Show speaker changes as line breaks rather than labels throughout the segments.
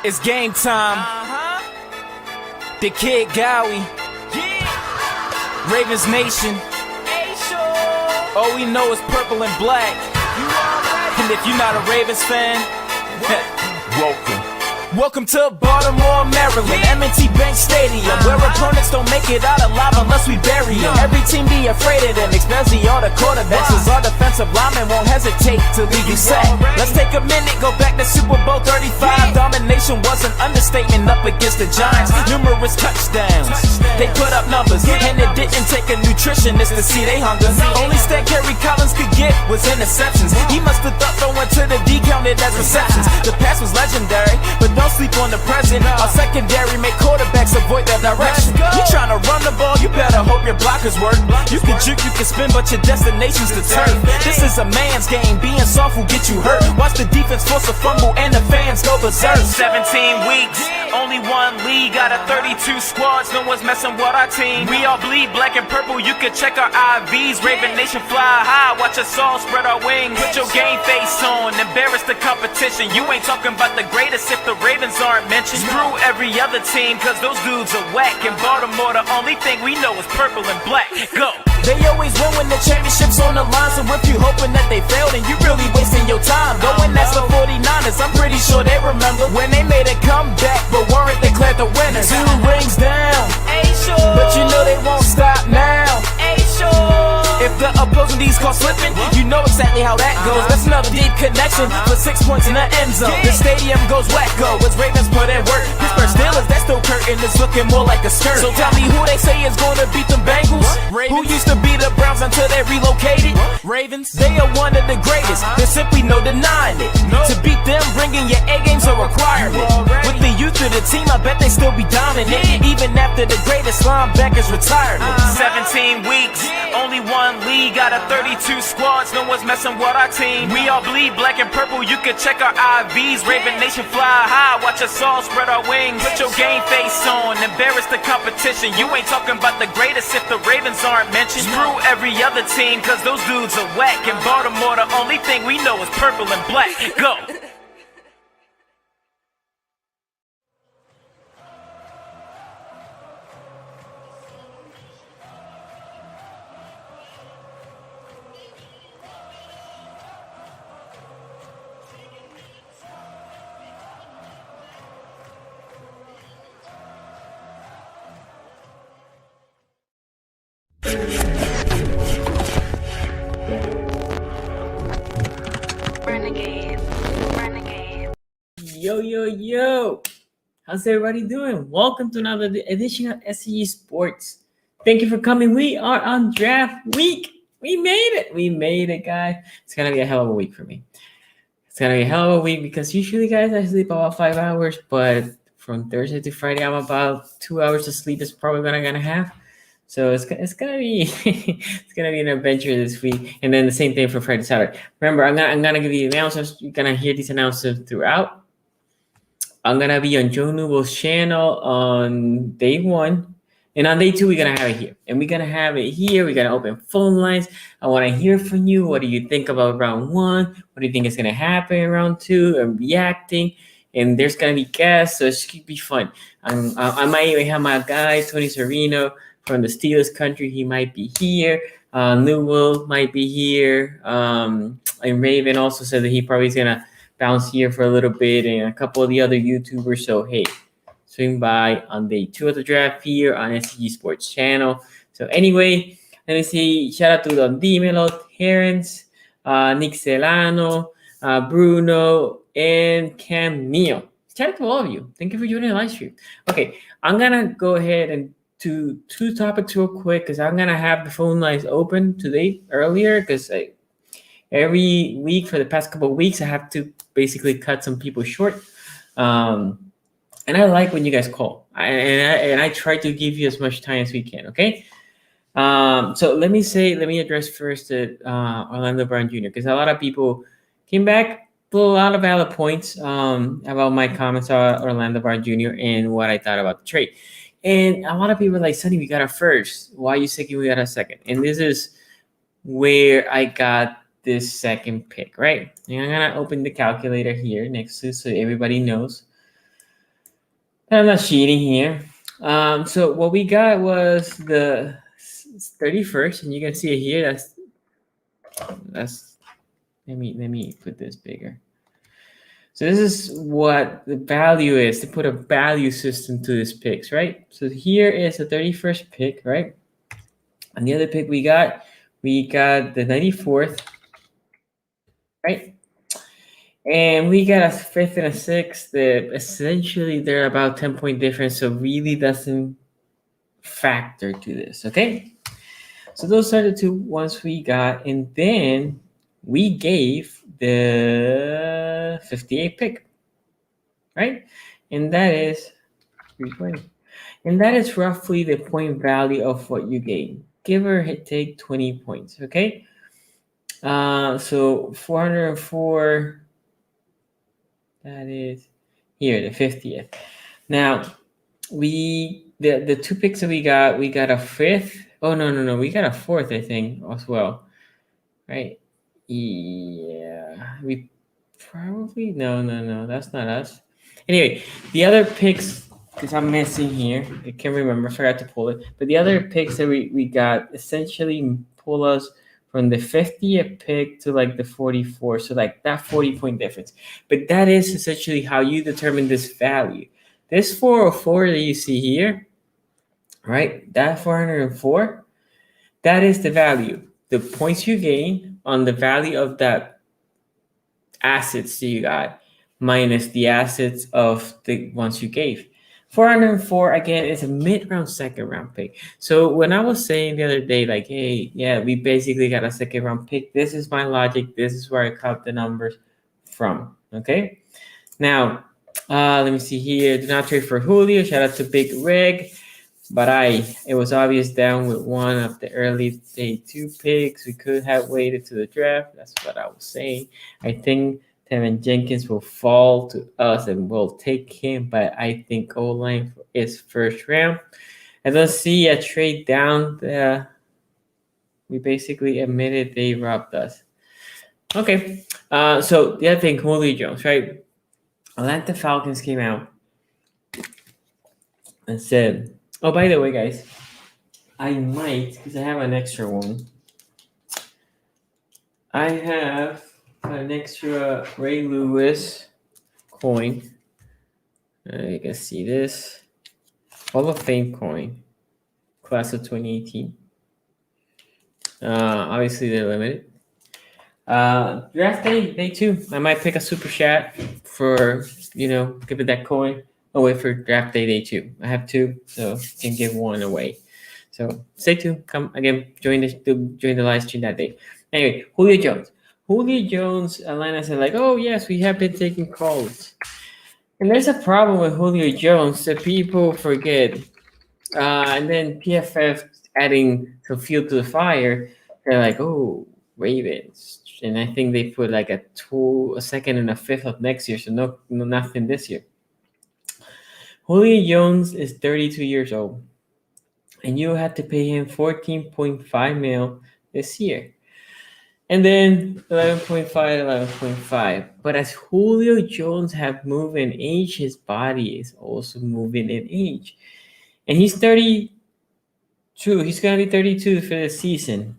It's game time. The Kid Gowie. Ravens Nation. All we know is purple and black. And if you're not a Ravens fan, Welcome to Baltimore, Maryland, M&T Bank Stadium, where opponents don't make it out alive unless we bury them. Every team be afraid of them, especially all the quarterbacks, cause our defensive linemen won't hesitate to leave you sack. Let's take a minute, go back to Super Bowl 35. Domination was an understatement up against the Giants. Numerous touchdowns, they put up numbers, and it didn't take a nutritionist to see they hunger. Only stat Kerry Collins could get was interceptions. He must have thought throwing to the D counted as receptions. The pass was legendary, but don't sleep on the present. Our secondary make quarterbacks avoid their direction. You tryna run the ball, you better hope your blockers work. You can juke, you can spin, but your destination's the turf. This is a man's game, being soft will get you hurt. Watch the defense force a fumble and the fans go berserk. 17 weeks, only one league out of 32 squads. No one's messing with our team. We all bleed black and purple, you can check our IVs. Raven Nation fly high, watch us all spread our wings. Put your game face on, embarrass the competition. You ain't talking about the greatest if the Ravens aren't mentioned. Screw every other team, cause those dudes are whack. In Baltimore, the only thing we know is purple and black. Go! They always win when the championship's on the line. So if you hoping that they failed, then you really wasting your time. Go and ask the 49ers, I'm pretty sure they remember when they made a comeback, but weren't declared the winners. 2 rings down, but you know they won't stop now. If the opposing D's caught slipping, you know exactly how that goes. That's another deep connection for 6 points in the end zone. The stadium goes wacko as Ravens put in work. Pittsburgh Steelers, that still curtain is looking more like a skirt. So tell me who they say is gonna beat the Bengals? Who used to be the Browns until they relocated? Ravens, they are one of the greatest. There's simply no denying it. To beat them, bringing your A game's a requirement. With the youth of the team, I bet they still be dominant, even after the greatest linebacker's retirement. 17 weeks, only one league out of 32 squads. No one's messing with our team. We all bleed black and purple, you can check our IVs. Raven Nation fly high, watch us all spread our wings. Put your game face on, embarrass the competition. You ain't talking about the greatest if the Ravens aren't mentioned. Screw every other team, cause those dudes are whack. In Baltimore, the only thing we know is purple and black. Go!
Yo, how's everybody doing? Welcome to another edition of szg Sports. Thank you for coming. We are on draft week. We made it, guys. It's gonna be a hell of a week for me. It's gonna be a hell of a week because usually, guys, I sleep about 5 hours, but from Thursday to Friday, I'm about 2 hours of sleep is probably what I'm gonna have. So it's gonna be it's gonna be an adventure this week, and then the same thing for Friday, Saturday. Remember, I'm gonna give you the announcements. You're gonna hear these announcements throughout. I'm gonna be on Joe Newell's channel on day 1, and on day 2 we're gonna have it here, and we're gonna have it here. We're gonna open phone lines. I want to hear from you. What do you think about round 1? What do you think is gonna happen in round 2? I'm reacting, and there's gonna be guests, so it should be fun. I might even have my guy Tony Serino from the Steelers country. He might be here. Newell might be here, and Raven also said that he probably is gonna bounce here for a little bit, and a couple of the other YouTubers. So hey, swing by on day 2 of the draft here on szg Sports channel. So anyway, let me see. Shout out to Don Dimelo, Terrence, Nick Celano, Bruno, and Camille. Shout out to all of you. Thank you for joining the live stream. Okay, I'm gonna go ahead and do 2 topics real quick because I'm gonna have the phone lines open today earlier because every week for the past couple of weeks I have to basically cut some people short, and I like when you guys call, and I try to give you as much time as we can. Okay, so let me address first Orlando Brown Jr. because a lot of people came back with a lot of valid points about my comments on Orlando Brown Jr. and what I thought about the trade. And a lot of people are like, Sonny, we got a first. Why are you saying we got a second? And this is where I got this second pick, right? And I'm gonna open the calculator here next to so everybody knows. I'm not cheating here. So what we got was the 31st, and you can see it here. That's let me put this bigger. So this is what the value is to put a value system to this picks, right? So here is the 31st pick, right? And the other pick we got the 94th, right? And we got a fifth and a sixth that essentially they're about 10-point difference, so really doesn't factor to this, okay? So those are the two ones we got, and then we gave the 58 pick, right? And that is 320. And that is roughly the point value of what you gain. Give or take 20 points, okay? So 404, that is here, the 50th. Now, the two picks that we got a fifth. Oh, no, we got a fourth, I think, as well, right? Yeah, we probably, no, that's not us. Anyway, the other picks, because I'm missing here, I can't remember, I forgot to pull it. But the other picks that we got essentially pull us from the 50th pick to like the 44, so like that 40-point difference. But that is essentially how you determine this value. This 404 that you see here, right? That 404, that is the value. The points you gain on the value of that assets that you got minus the assets of the ones you gave. 404 again is a mid-round second round pick. So when I was saying the other day, like, hey, yeah, we basically got a second round pick. This is my logic. This is where I cut the numbers from. Okay. Now, let me see here. Do not trade for Julio. Shout out to Big Reg. But it was obvious down with one of the early day 2 picks. We could have waited to the draft. That's what I was saying. I think Tevin Jenkins will fall to us and we'll take him, but I think O-line is first round. I don't see a trade down. We basically admitted they robbed us. Okay. So the other thing, Julio Jones, right? Atlanta Falcons came out and said, oh, by the way, guys, I might, because I have an extra one. I have an extra Ray Lewis coin. You can see this. Hall of Fame coin. Class of 2018. Obviously, they're limited. Draft day 2. I might pick a super chat for, give it that coin. Oh, wait for draft day 2. I have 2, so can give one away. So stay tuned. Come again, join the live stream that day. Anyway, Julio Jones, Atlanta said like, oh yes, we have been taking calls. And there's a problem with Julio Jones that people forget. And then PFF adding some fuel to the fire. They're like, oh, Ravens. And I think they put like a second and a fifth of next year. So no nothing this year. Julio Jones is 32 years old. And you had to pay him $14.5 million this year. And then 11.5. But as Julio Jones have moved in age, his body is also moving in age. And he's 32. He's going to be 32 for the season.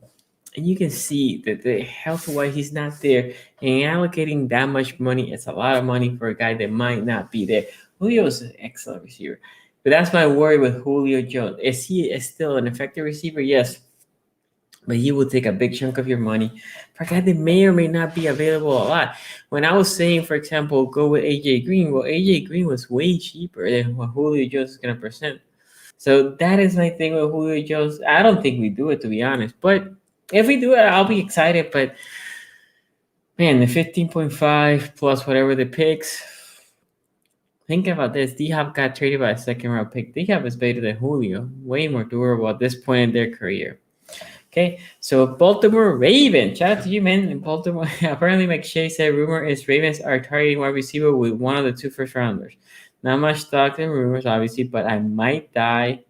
And you can see that the health-wise, he's not there. And allocating that much money, it's a lot of money for a guy that might not be there. Julio is an excellent receiver. But that's my worry with Julio Jones. Is he still an effective receiver? Yes. But he will take a big chunk of your money for a guy that may or may not be available a lot. When I was saying, for example, go with AJ Green, well, AJ Green was way cheaper than what Julio Jones is going to present. So that is my thing with Julio Jones. I don't think we do it, to be honest. But if we do it, I'll be excited. But, man, the 15.5 plus whatever the picks. Think about this. D-Hop got traded by a second-round pick. D-Hop is better than Julio. Way more durable at this point in their career. Okay, so Baltimore Ravens. Shout out to you, man. In Baltimore, apparently McShay said rumor is Ravens are targeting wide receiver with one of the 2 first-rounders. Not much stock in rumors, obviously, but I might die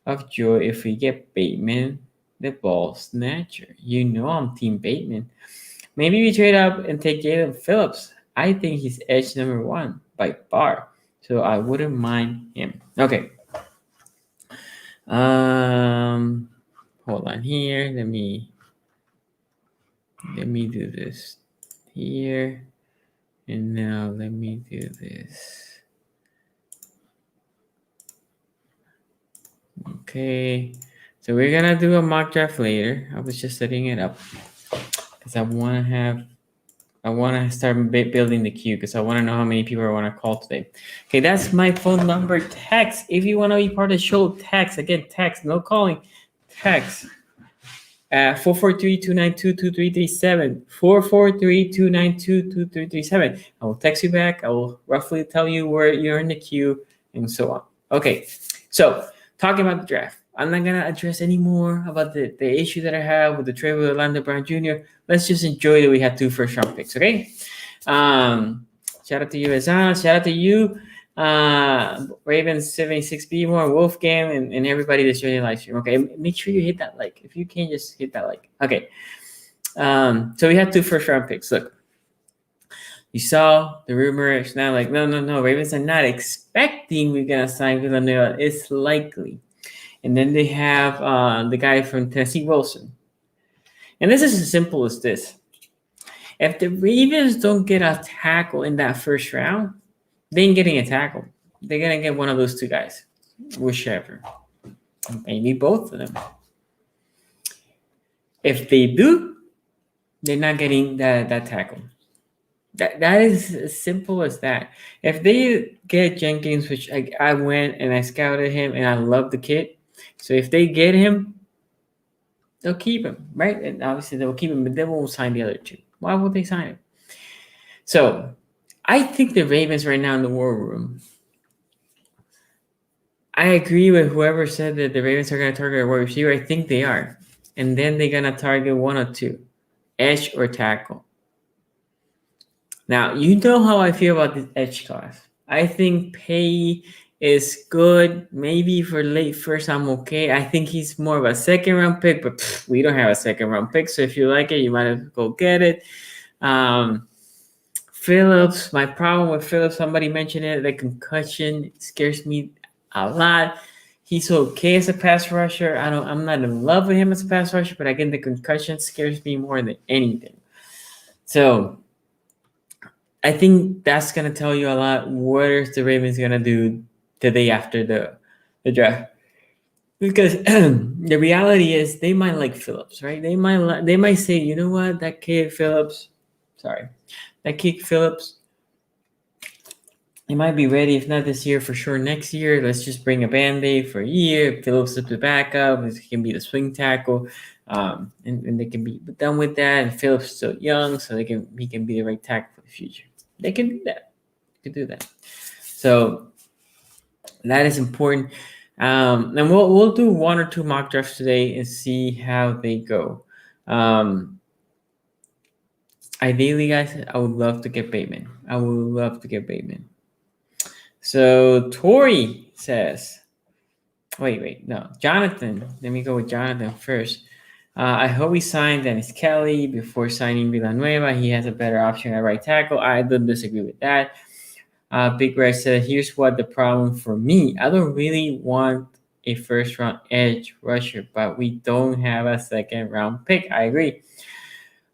of joy if we get Bateman, the ball snatcher. You know I'm Team Bateman. Maybe we trade up and take Jalen Phillips. I think he's edge number 1 by far. So I wouldn't mind him. Okay. Hold on here. Let me do this here. And now let me do this. Okay. So we're gonna do a mock draft later. I was just setting it up because I want to start building the queue because I want to know how many people I want to call today. Okay, that's my phone number. Text if you want to be part of the show. Text again. Text. No calling. Text. 443-292-2337. 443-292-2337. I will text you back. I will roughly tell you where you're in the queue and so on. Okay, so talking about the draft. I'm not gonna address any more about the issue that I have with the trade with Orlando Brown Jr. Let's just enjoy that we had 2 first-round picks, okay? Shout out to you, Azan. Shout out to you, Ravens 76B more, Wolfgang, and everybody that's joining the live stream. Okay, make sure you hit that like. If you can, just hit that like. Okay. So we had 2 first-round picks. Look, you saw the rumor. It's not like no. Ravens are not expecting we're gonna sign Villanueva. It's likely. And then they have the guy from Tennessee, Wilson. And this is as simple as this. If the Ravens don't get a tackle in that first round, they ain't getting a tackle. They're going to get one of those 2 guys, whichever. Maybe both of them. If they do, they're not getting that tackle. That is as simple as that. If they get Jenkins, which I went and I scouted him and I love the kid. So if they get him, they'll keep him, right? And obviously they'll keep him, but they won't sign the other 2. Why would they sign him? So I think the Ravens right now in the war room, I agree with whoever said that the Ravens are going to target a wide receiver. I think they are. And then they're going to target 1 or 2, edge or tackle. Now, you know how I feel about this edge class. I think Pay is good. Maybe for late first, I'm okay. I think he's more of a second-round pick, but we don't have a second-round pick. So if you like it, you might have to go get it. Phillips, my problem with Phillips, somebody mentioned it, the concussion scares me a lot. He's okay as a pass rusher. I'm not in love with him as a pass rusher, but again, the concussion scares me more than anything. So I think that's gonna tell you a lot. What is the Ravens gonna do the day after the draft? Because the reality is they might like Phillips, right? They might say, you know what, that kid Phillips, he might be ready, if not this year, for sure next year. Let's just bring a Band-Aid for a year. Phillips is the backup. He can be the swing tackle. And they can be done with that. And Phillips is still young, so he can be the right tackle for the future. They can do that. So that is important. And we'll do 1 or 2 mock drafts today and see how they go. Ideally, guys, I would love to get Bateman. So Tori says, wait, no, Jonathan. Let me go with Jonathan first. I hope he signed Dennis Kelly before signing Villanueva. He has a better option at right tackle. I don't disagree with that. Big Red said, here's what the problem for me. I don't really want a first-round edge rusher, but we don't have a second-round pick. I agree.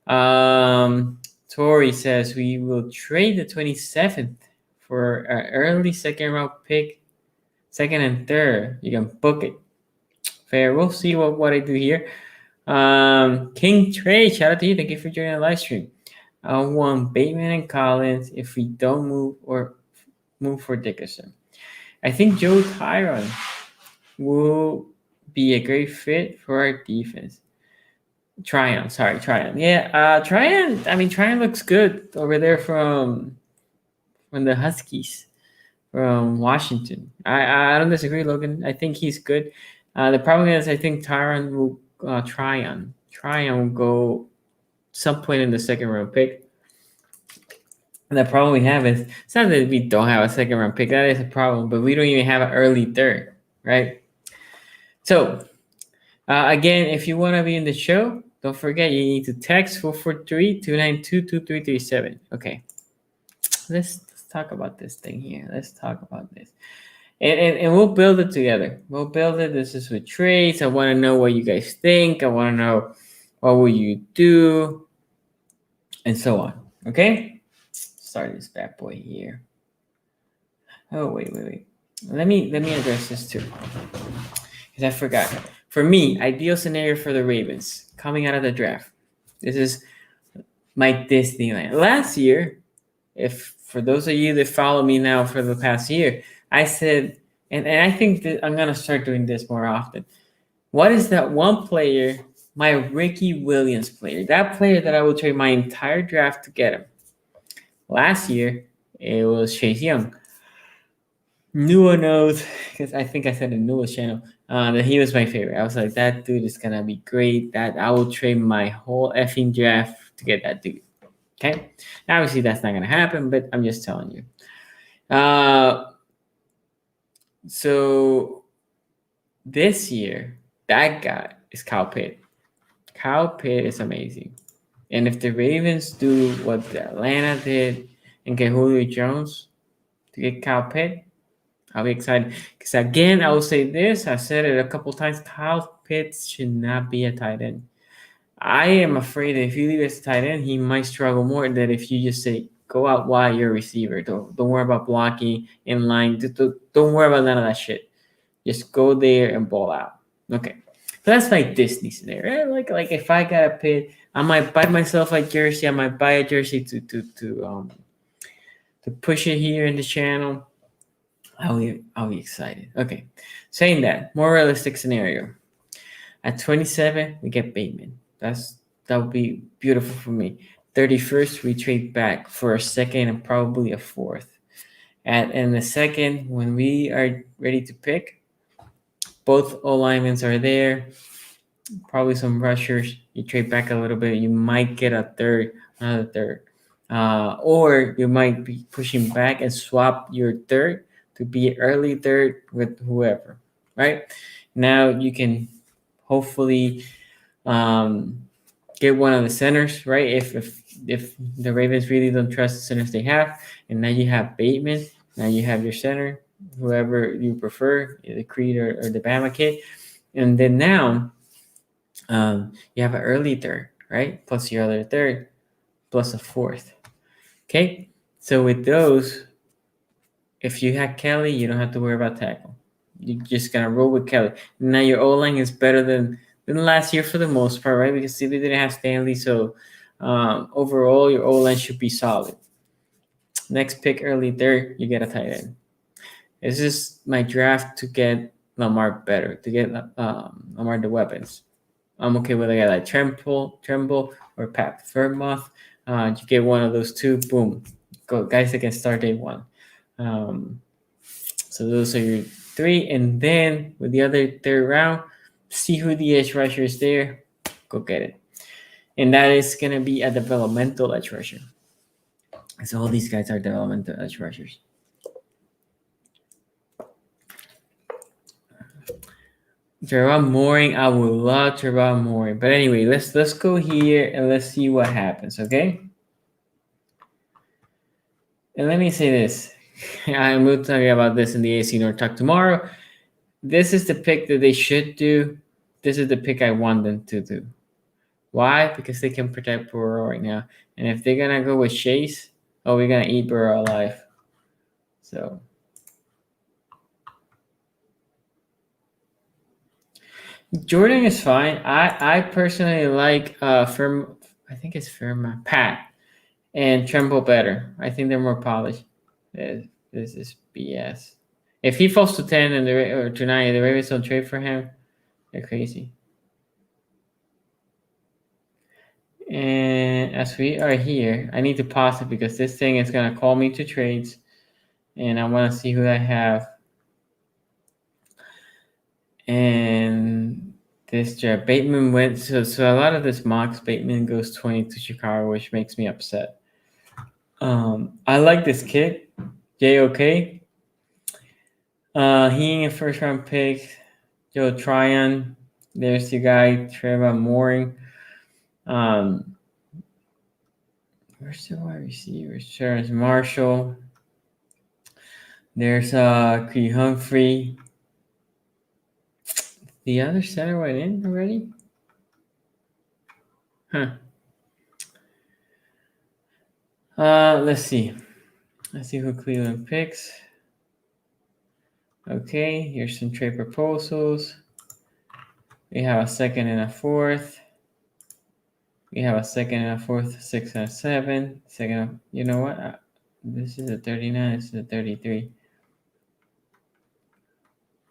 Tori says, we will trade the 27th for an early second-round pick, 2nd and 3rd. You can book it. Fair. We'll see what I do here. King Trey, shout out to you. Thank you for joining the live stream. I want Bateman and Collins if we don't move for Dickerson. I think Joe Tyron will be a great fit for our defense. Tryon. Yeah, Tryon. I mean, Tryon looks good over there from the Huskies from Washington. I don't disagree, Logan. I think he's good. The problem is I think Tryon will go some point in the 2nd round pick. And the problem we have is it's not that we don't have a 2nd round pick. That is a problem, but we don't even have an early 3rd, right? So again, if you want to be in the show, don't forget you need to text 443-292-2337. Okay, let's talk about this thing here. Let's talk about this. And we'll build it together. We'll build it. This is with trades. I want to know what you guys think. I want to know what will you do, and so on. Okay? Start this bad boy here. Oh wait. Let me address this too, because I forgot. For me, ideal scenario for the Ravens coming out of the draft. This is my Disneyland. Last year, if for those of you that follow me now for the past year, I said, and I think that I'm gonna start doing this more often. What is that one player, my Ricky Williams player, that player that I will trade my entire draft to get him? Last year, it was Chase Young. Nua knows, because I think I said in Nua's channel, that he was my favorite. I was like, that dude is gonna be great. That I will trade my whole effing draft to get that dude. Okay, obviously that's not gonna happen, but I'm just telling you. So this year, that guy is Kyle Pitt. Kyle Pitt is amazing, and if the Ravens do what the Atlanta did and get Julio Jones to get Kyle Pitt, I'll be excited. Because again, I will say this. I said it a couple times. Kyle Pitts should not be a tight end. I am afraid that if you leave as a tight end, he might struggle more than if you just say, go out wide, you're a receiver. Don't worry about blocking in line. Don't worry about none of that shit. Just go there and ball out. Okay. So that's my Disney scenario. Like if I got a Pitt, I might buy myself a jersey. I might buy a jersey to push it here in the channel. I'll be excited. Okay. Saying that, more realistic scenario. At 27, we get Bateman. That would be beautiful for me. 31st, we trade back for a second and probably a fourth. And the second, when we are ready to pick, both O-linemen are there. Probably some rushers. You trade back a little bit. You might get another third. Or you might be pushing back and swap your third to be early third with whoever, right? Now you can hopefully get one of the centers, right? If the Ravens really don't trust the centers they have, and now you have Bateman, now you have your center, whoever you prefer, the Creed or the Bama kid, and then now you have an early third, right? Plus your other third, plus a fourth. Okay, so with those, if you have Kelly, you don't have to worry about tackle. You're just gonna roll with Kelly. Now your O-line is better than last year for the most part, right? Because they didn't have Stanley, so overall your O-line should be solid. Next pick, early third, you get a tight end. This is my draft to get Lamar better, to get Lamar the weapons. I'm okay with a guy like Tremble or Pat Fairmouth. You get one of those two, boom, go guys that can start day one. So those are your three, and then with the other third round, see who the edge rusher is there, go get it. And that is gonna be a developmental edge rusher. So all these guys are developmental edge rushers. Trevon Moehrig, I would love Trevon Moehrig. But anyway, let's go here and let's see what happens, okay? And let me say this. I will tell you about this in the AC North Talk tomorrow. This is the pick that they should do. This is the pick I want them to do. Why? Because they can protect Burrow right now. And if they're going to go with Chase, we're going to eat Burrow alive. So Jordan is fine. I personally like I think it's Pat and Tremble better. I think they're more polished. This is BS. If he falls to 10 or to 9, the Ravens don't trade for him, they're crazy. And as we are here, I need to pause it because this thing is going to call me to trades. And I want to see who I have. And this draft, Bateman went. So a lot of this mocks, Bateman goes 20 to Chicago, which makes me upset. I like this kid, JOK. He ain't a first round pick. Joe Tryon. There's the guy, Trevon Moehrig. Where's the wide receiver? Terrence Marshall. There's Cree Humphrey. The other center went in already? Huh. Let's see. Let's see who Cleveland picks. Okay, here's some trade proposals. We have a second and a fourth. We have a second and a fourth, 6 and a 7. Second, you know what? This is a 39. This is a 33.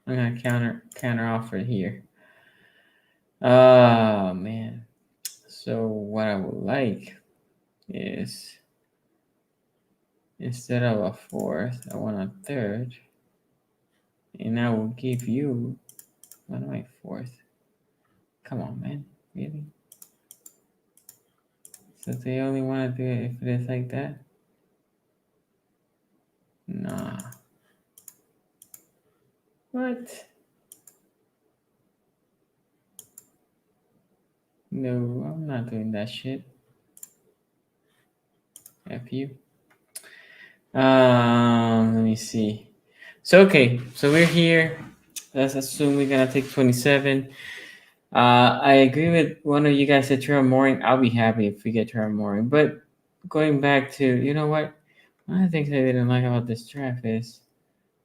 I'm gonna counter offer here. Oh man. So what I would like is instead of a fourth, I want a third. And I will give you what am I fourth? Come on, man. Really? So they only want to do it if it is like that? Nah. What? No, I'm not doing that shit. F you. Let me see. So okay, so we're here. Let's assume we're gonna take 27. I agree with one of you guys said Trevor Mooring. I'll be happy if we get Trevor Mooring. But going back to, you know what? One of the things I didn't like about this draft is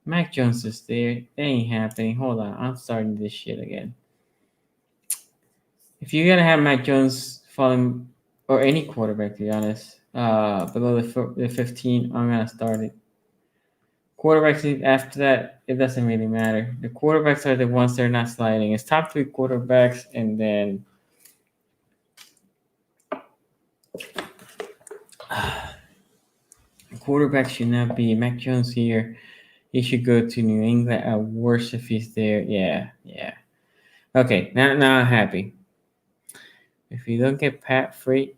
Mac Jones is there. That ain't happening. Hold on, I'm starting this shit again. If you're gonna have Mac Jones falling, or any quarterback, to be honest, below the 15, I'm gonna start it. Quarterbacks after that, it doesn't really matter. The quarterbacks are the ones that are not sliding. It's top 3 quarterbacks, and then quarterback should not be Mac Jones here. He should go to New England at worst if he's there. Yeah. Okay, now I'm happy. If you don't get Pat Freight,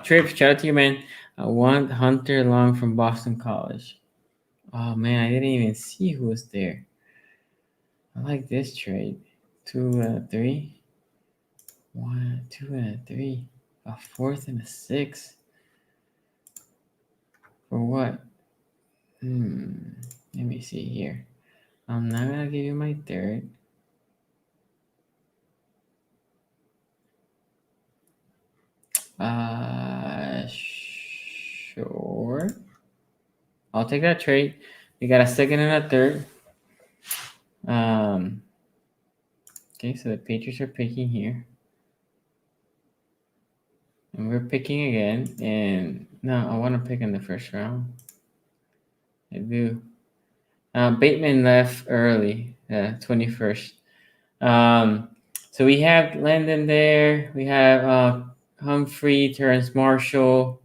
Trips, shout out to you, man. I want Hunter Long from Boston College. Oh man, I didn't even see who was there. I like this trade. 2 and a 3. 1, 2 and a 3. A 4th and a 6. For what? Let me see here. I'm not gonna give you my 3rd. Sure. I'll take that trade. We got a 2nd and a 3rd. Okay, so the Patriots are picking here. And we're picking again. And no, I want to pick in the 1st round. I do. Bateman left early, 21st. So we have Landon there. We have Humphrey, Terrence Marshall,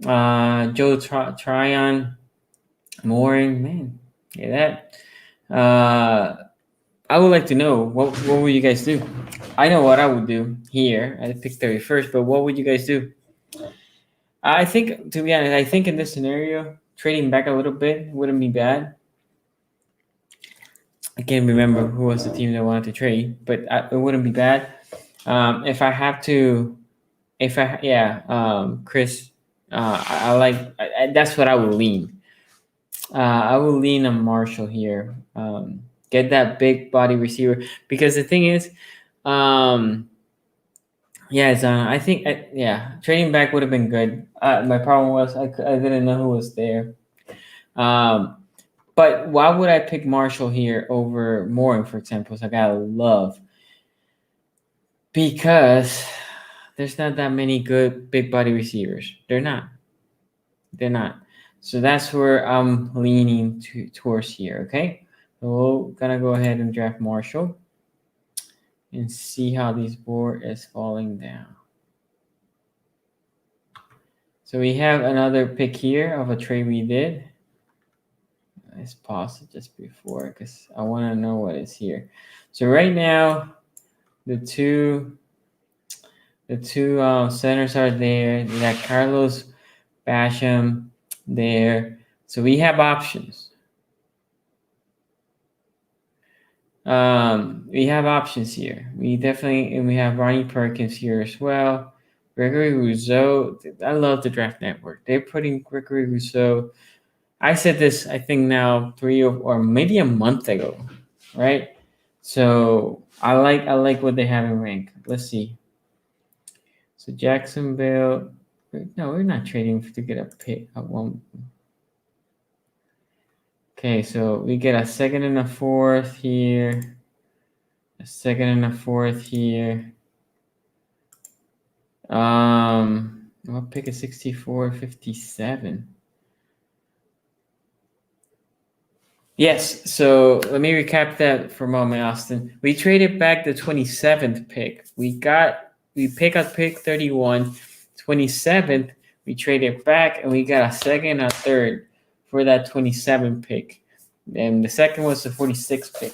Joe Tryon, Mooring. Man, yeah, that. I would like to know what would you guys do? I know what I would do here. I picked 31st, but what would you guys do? I think, to be honest, I think in this scenario, trading back a little bit wouldn't be bad. I can't remember who was the team that wanted to trade, but it wouldn't be bad. If I have to, Chris, I like, that's what I would lean. I will lean on Marshall here. Get that big body receiver, because the thing is, I think, trading back would have been good. My problem was I didn't know who was there. But why would I pick Marshall here over Mooring, for example? So I gotta love, because there's not that many good big body receivers. They're not. So that's where I'm leaning towards here. Okay, so we're gonna go ahead and draft Marshall and see how this board is falling down. So we have another pick here of a trade we did. Let's pause it just before, because I want to know what is here. So right now, the two centers are there. We got Carlos Basham there. So we have options. We have options here. We have Ronnie Perkins here as well. Gregory Rousseau. I love the Draft Network. They're putting Gregory Rousseau. I said this, I think now 3 or maybe a month ago, right? So I like what they have in rank. Let's see. So Jacksonville. No, we're not trading to get a pick. Okay, so we get a second and a fourth here. A second and a fourth here. What pick is 64-57? Yes, so let me recap that for a moment, Austin. We traded back the 27th pick. We pick up pick 31, 27th, we traded back and we got a second and a third for that 27 pick. And the second was the 46th pick.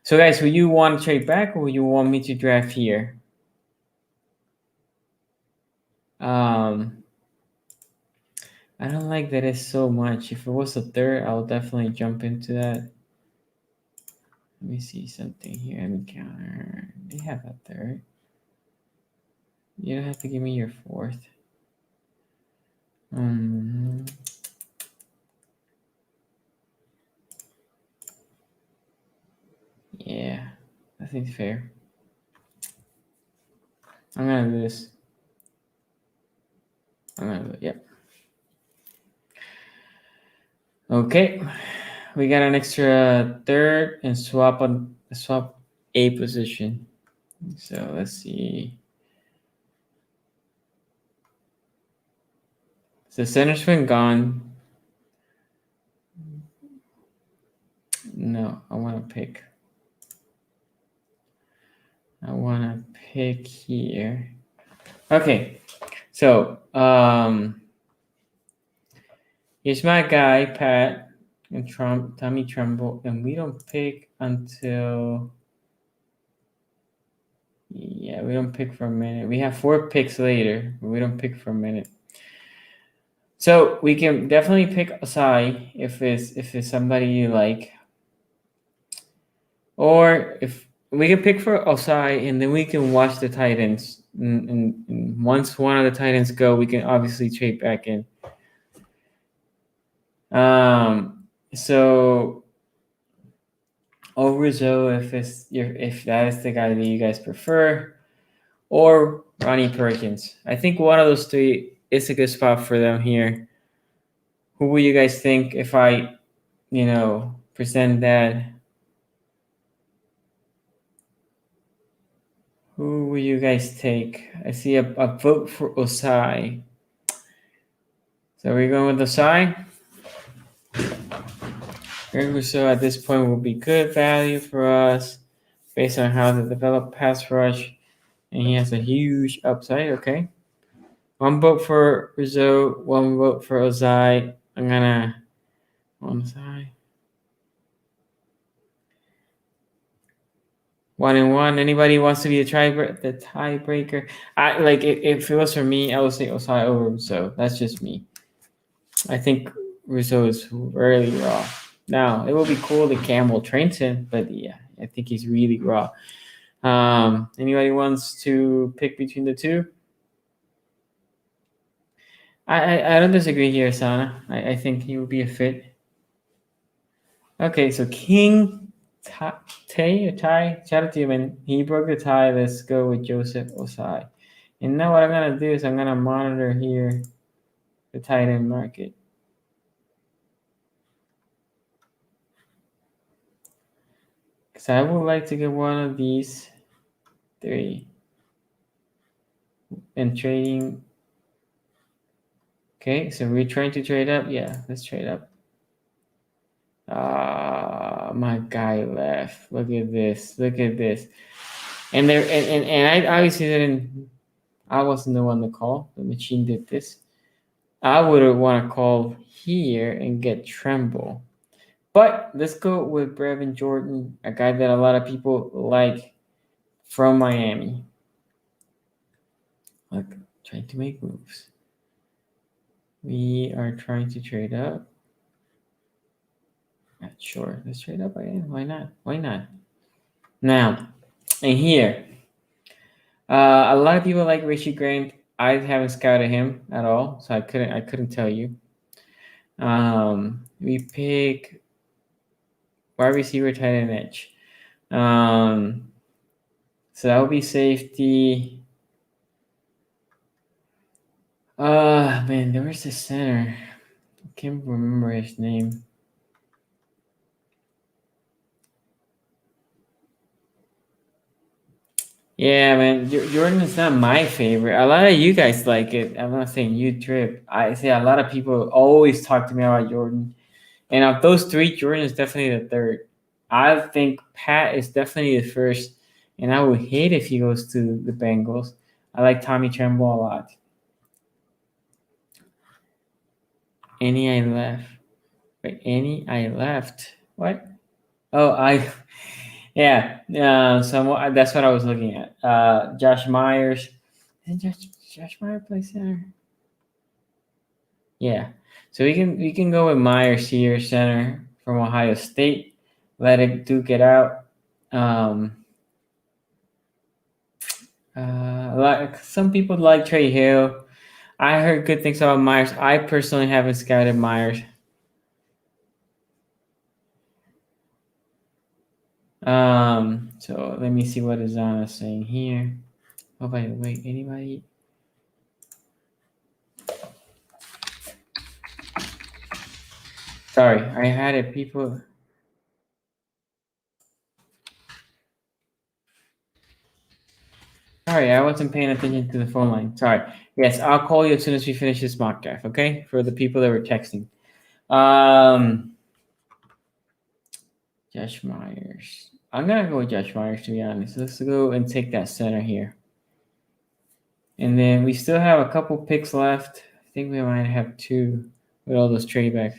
So guys, will you want to trade back or will you want me to draft here? I don't like that it's so much. If it was a third, I'll definitely jump into that. Let me see something here. Encounter. They have a third. You don't have to give me your fourth. Yeah, I think it's fair. I'm gonna do this. I'm gonna do it. Yep. Okay, we got an extra third and swap a position. So let's see. So center's been gone. No, I want to pick. I want to pick here. Okay, so here's my guy, Pat and Tommy Trumbull, and we don't pick until. Yeah, we don't pick for a minute. We have 4 picks later, but we don't pick for a minute. So we can definitely pick Osai if it's somebody you like. Or if we can pick for Osai and then we can watch the tight ends. And once one of the tight ends go, we can obviously trade back in. So Rizzo, if that is the guy that you guys prefer, or Ronnie Perkins. I think one of those 3 is a good spot for them here. Who will you guys think if I, present that? Who will you guys take? I see a vote for Osai. So we're going with Osai. Greg Rousseau at this point will be good value for us based on how they develop pass rush. And he has a huge upside. Okay. 1 vote for Rizzo, 1 vote for Osai. I'm gonna on Osai. 1 and 1. Anybody wants to be the tiebreaker? If it was for me, I would say Osai over Rizzo. That's just me. I think Rizzo is really raw. Now it will be cool that Campbell trains him, but yeah, I think he's really raw. Anybody wants to pick between the 2? I don't disagree here, Sana. I think he would be a fit. Okay, so King Ty, shout out to you, man. He broke the tie. Let's go with Joseph Osai. And now what I'm gonna do is I'm gonna monitor here the tight end market. Because I would like to get one of these 3 and trading. Okay, so we're trying to trade up. Yeah, let's trade up. My guy left. Look at this. And I obviously didn't. I wasn't the one to call. The machine did this. I would want to call here and get Tremble. But let's go with Brevin Jordan, a guy that a lot of people like from Miami. Look, trying to make moves. We are trying to trade up. Sure, let's trade up again. Why not? Now, and here, a lot of people like Richie Grant. I haven't scouted him at all, so I couldn't tell you. We pick wide receiver, tight end, edge. So that would be safety. Man, there was the center. I can't remember his name. Yeah, man, Jordan is not my favorite. A lot of you guys like it. I'm not saying you trip. I say a lot of people always talk to me about Jordan. And of those three, Jordan is definitely the third. I think Pat is definitely the first. And I would hate if he goes to the Bengals. I like Tommy Tremble a lot. Any I left. Wait, any I left. What? Oh, yeah. So that's what I was looking at. Josh Myers. Did Josh Myers play center? Yeah. So we can go with Myers here, center from Ohio State. Let it duke it out. Like some people like Trey Hill. I heard good things about Myers. I personally haven't scouted Myers. So let me see what Azana saying here. Oh, by the way, anybody? Sorry, I had it. People. Sorry, I wasn't paying attention to the phone line. Sorry. Yes, I'll call you as soon as we finish this mock draft. Okay, for the people that were texting. Josh Myers. I'm gonna go with Josh Myers, to be honest. Let's go and take that center here. And then we still have a couple picks left. I think we might have two with all those trade backs.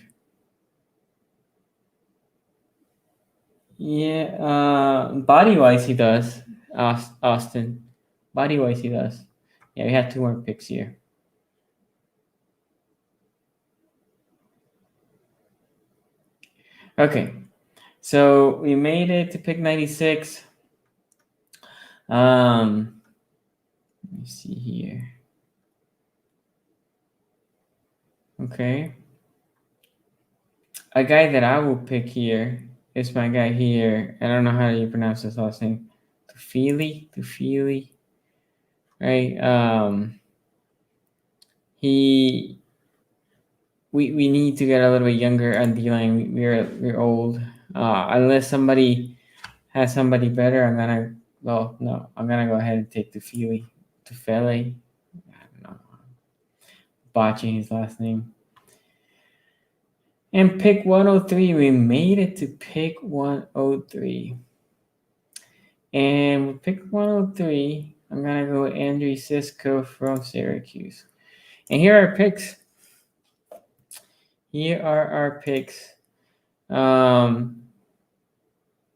Yeah, body wise he does. Austin. Body wise he does. Yeah, we have two more picks here. Okay. So we made it to pick 96. Let me see here. Okay. A guy that I will pick here is my guy here. I don't know how you pronounce his last name. Tufili. Right? We need to get a little bit younger on D line. We're old. Unless somebody has somebody better, I'm gonna go ahead and take Tufili. I don't know. Botching his last name. And pick 103. We made it to pick 103. And with pick 103, I'm gonna go with Andrew Cisco from Syracuse. And here are our picks.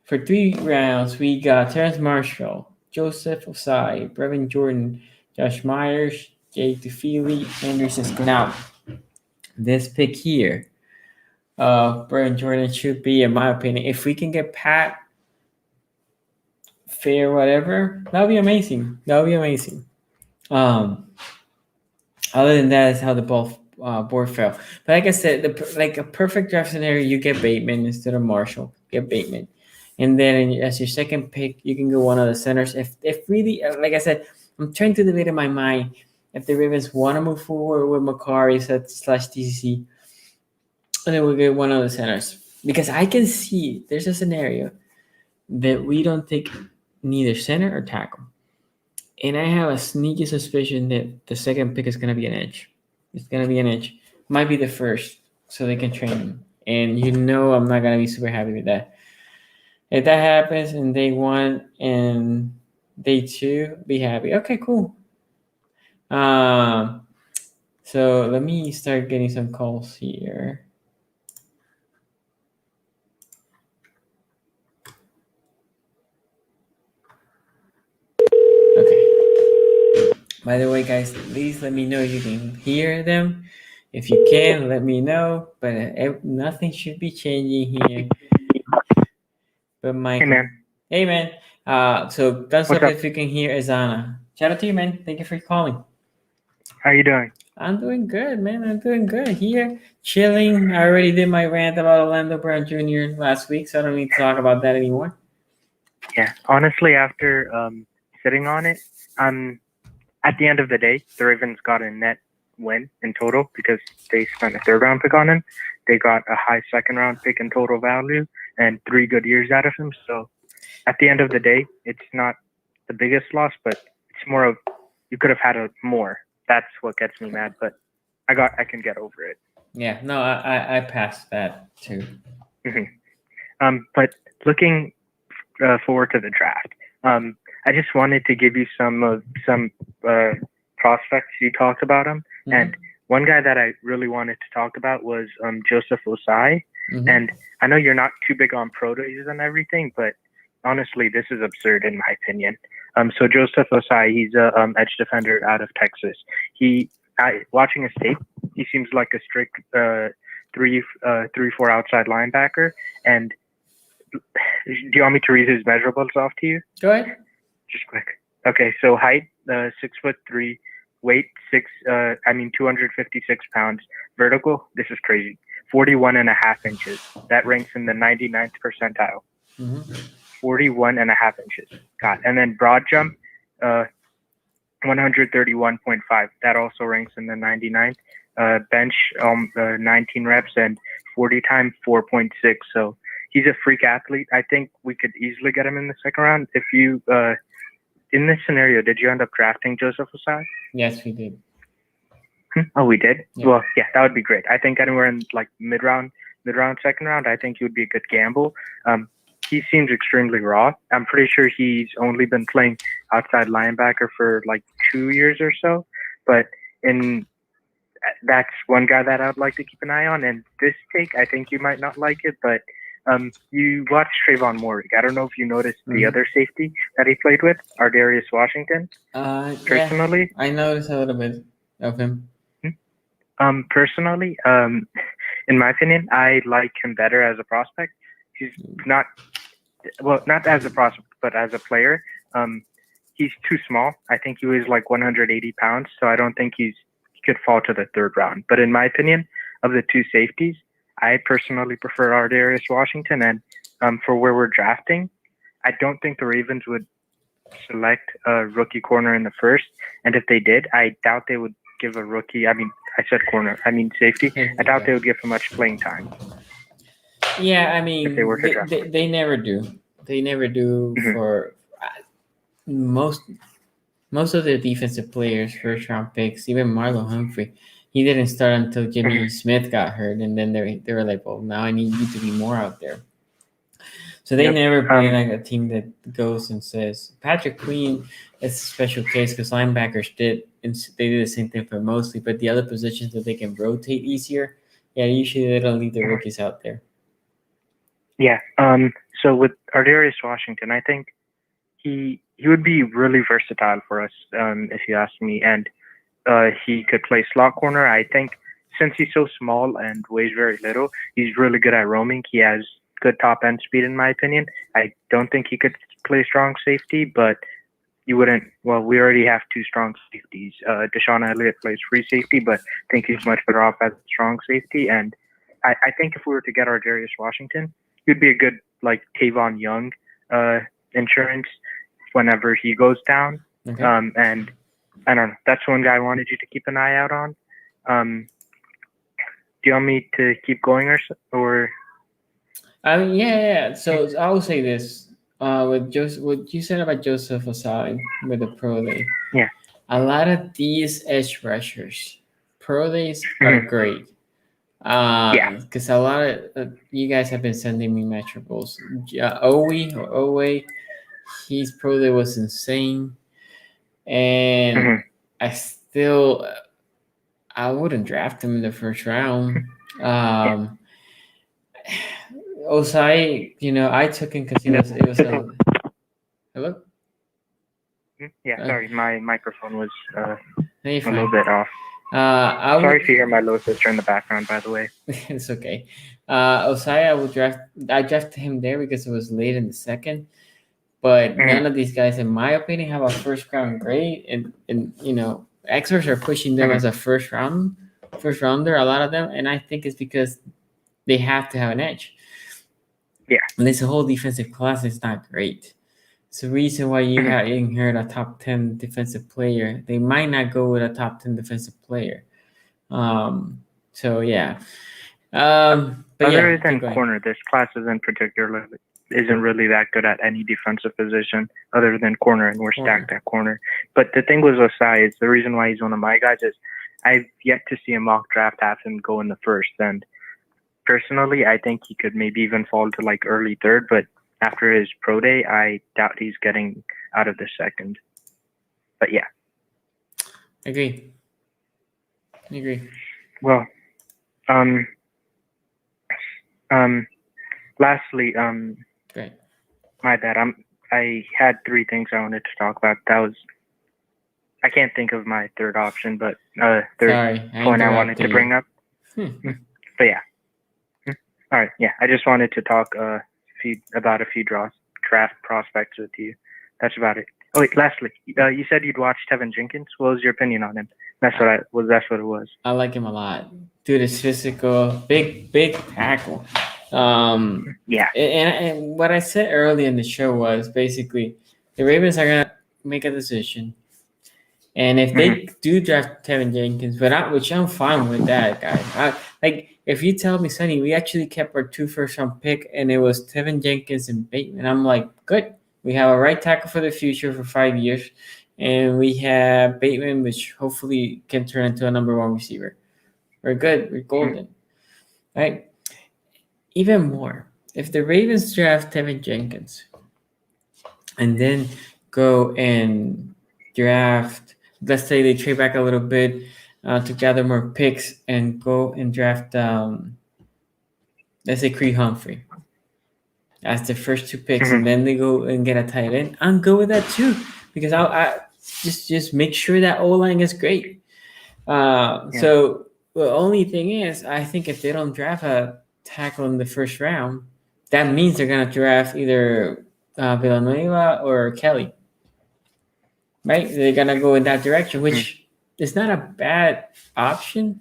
For 3 rounds, we got Terrence Marshall, Joseph Osai, Brevin Jordan, Josh Myers, Jay Tufili, Andrew Cisco. Now, this pick here, Brevin Jordan should be, in my opinion, if we can get Pat, fair, whatever, that would be amazing. Other than that, is how the board fell. But like I said, like a perfect draft scenario, you get Bateman instead of Marshall. Get Bateman, and then as your second pick, you can go one of the centers. If really, like I said, I'm trying to debate in my mind if the Ravens want to move forward with Macari slash TCC, and then we'll get one of the centers, because I can see there's a scenario that we don't take neither center or tackle. And I have a sneaky suspicion that the second pick is going to be an edge. It's going to be an edge. Might be the first, so they can train him. And I'm not going to be super happy with that. If that happens and day 1 and day 2, be happy. Okay, cool. So let me start getting some calls here. Okay. By the way, guys, please let me know if you can hear them. If you can, let me know. But nothing should be changing here. But Mike, hey man. So thumbs up if you can hear Azana. Shout out to you, man. Thank you for calling.
How you doing?
I'm doing good, man. I'm doing good here, chilling. I already did my rant about Orlando Brown Jr. last week, so I don't need to talk about that anymore.
Yeah, honestly, after sitting on it, at the end of the day, the Ravens got a net win in total because they spent a third round pick on him. They got a high second round pick in total value and 3 good years out of him. So at the end of the day, it's not the biggest loss, but it's more of you could have had a more. That's what gets me mad, but I can get over it.
Yeah, no, I passed that too.
But looking forward to the draft, I just wanted to give you some prospects. You talked about them, and one guy that I really wanted to talk about was Joseph Osai. And I know you're not too big on pro days and everything, but honestly, this is absurd in my opinion. So Joseph Osai, he's a edge defender out of Texas. Watching his tape, he seems like a strict 3-4 outside linebacker. And do you want me to read his measurables off to you?
Go ahead.
Just quick. Okay, so height 6'3", weight 256 pounds. Vertical, this is crazy, 41.5 inches. That ranks in the 99th percentile. 41.5 inches. God. And then broad jump, 131.5. That also ranks in the 99th. Bench, 19 reps and 40 time 4.6. So he's a freak athlete. I think we could easily get him in the second round. If you, in this scenario, did you end up drafting Joseph Osai?
Yes, we did.
Oh, we did?
Yeah.
Well, yeah, that would be great. I think anywhere in like mid-round, second round, I think he would be a good gamble. He seems extremely raw. I'm pretty sure he's only been playing outside linebacker for like 2 years or so. But that's one guy that I'd like to keep an eye on. And this take, I think you might not like it, but you watched Trayvon Moore. I don't know if you noticed the other safety that he played with, Ardarius Washington. Personally,
yeah, I noticed a little bit of him.
Personally, in my opinion, I like him better as a prospect. He's not as a prospect, but as a player. He's too small. I think he weighs like 180 pounds, so I don't think he could fall to the third round. But in my opinion, of the two safeties, I personally prefer Ardarius Washington. And for where we're drafting, I don't think the Ravens would select a rookie corner in the first. And if they did, I doubt they would give a rookie. I said corner. Safety. I doubt they would give him much playing time.
Yeah,
if they were to draft him.
they never do. They never do for most of the defensive players, first round picks, even Marlon Humphrey. He didn't start until Jimmy Smith got hurt, and then they were like, "Well, now I need you to be more out there." So they never play like a team that goes and says Patrick Queen is a special case because linebackers did, and they did the same thing for mostly, but the other positions that they can rotate easier, usually they don't leave the rookies out there.
Yeah. So with Ardarius Washington, I think he would be really versatile for us, if you ask me, and he could play slot corner. I think since he's so small and weighs very little, he's really good at roaming. He has good top end speed, in my opinion. I don't think he could play strong safety, but you wouldn't. Well, we already have two strong safeties. Deshaun Elliott plays free safety, but I think he's much better off as a strong safety. And I think if we were to get Ardarius Washington, he'd be a good like Tavon Young insurance whenever he goes down.
Okay.
And I don't know. That's one guy I wanted you to keep an eye out on. Do you want me to keep going or?
Yeah. So I will say this with Joseph, what you said about Joseph Osai with the pro day.
Yeah.
A lot of these edge rushers, pro days are great. Because a lot of you guys have been sending me measurables. Owe, his pro day was insane, and I wouldn't draft him in the first round. Osai, I took him because it was a hello.
Yeah, sorry, my microphone was a
fine.
little bit off. Sorry if you hear my little sister in the background, by the way.
It's okay. Osai, I drafted him there because it was late in the second. But none of these guys, in my opinion, have a first round grade. And experts are pushing them as a first rounder, a lot of them, and I think it's because they have to have an edge.
Yeah.
And this whole defensive class is not great. It's the reason why you inherit a top 10 defensive player. They might not go with a top 10 defensive player. So yeah. But
other
yeah,
than
keep going.
corner, this class isn't really that good at any defensive position other than corner, and we're stacked at corner. But the thing with Osai is the reason why he's one of my guys is I've yet to see a mock draft have him go in the first. And personally, I think he could maybe even fall to like early third. But after his pro day, I doubt he's getting out of the second. But yeah.
Agree.
Well, lastly,
Great.
my bad. I had 3 things I wanted to talk about. I can't think of my third option, but third point I wanted to bring up. But yeah. All right. Yeah, I just wanted to talk about a few draft prospects with you. That's about it. Oh wait, lastly, you said you'd watch Tevin Jenkins. What was your opinion on him? That's what it was.
I like him a lot. Dude is physical, big tackle.
Yeah.
And what I said early in the show was basically the Ravens are gonna make a decision, and if they do draft Tevin Jenkins, which I'm fine with that, guys. Like if you tell me, Sonny, we actually kept our 2 first-round pick, and it was Tevin Jenkins and Bateman. I'm like, good. We have a right tackle for the future for 5 years, and we have Bateman, which hopefully can turn into a number 1 receiver. We're good. We're golden, right? Even more, if the Ravens draft Tevin Jenkins and then go and draft, let's say they trade back a little bit to gather more picks and go and draft, let's say Creed Humphrey as the first 2 picks, and then they go and get a tight end, I'm good with that too, because I just make sure that O-line is great. So the only thing is, I think if they don't draft a tackle in the first round, that means they're gonna draft either Villanueva or Kelly, right? They're gonna go in that direction, which is not a bad option.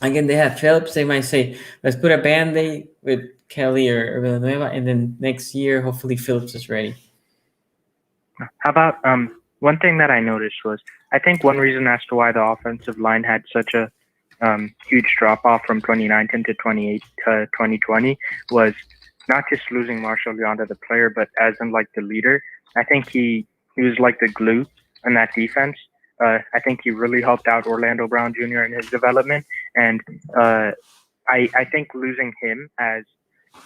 Again, they have Phillips. They might say, let's put a Band-Aid with Kelly or Villanueva, and then next year, hopefully Phillips is ready.
How about one thing that I noticed was, I think one reason as to why the offensive line had such a huge drop-off from 2019 to 2020 was not just losing Marshall Yonda, the player, but as in like the leader. I think he was like the glue in that defense. I think he really helped out Orlando Brown Jr. in his development. And I think losing him as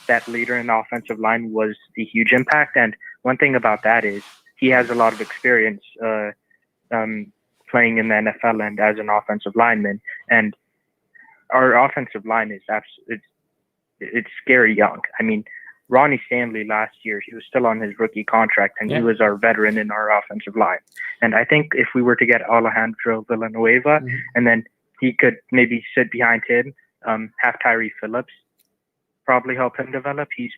that leader in the offensive line was the huge impact. And one thing about that is he has a lot of experience playing in the NFL and as an offensive lineman. And our offensive line is it's scary young. I mean, Ronnie Stanley last year, he was still on his rookie contract, and he was our veteran in our offensive line. And I think if we were to get Alejandro Villanueva, and then he could maybe sit behind him, have Tyree Phillips probably help him develop. He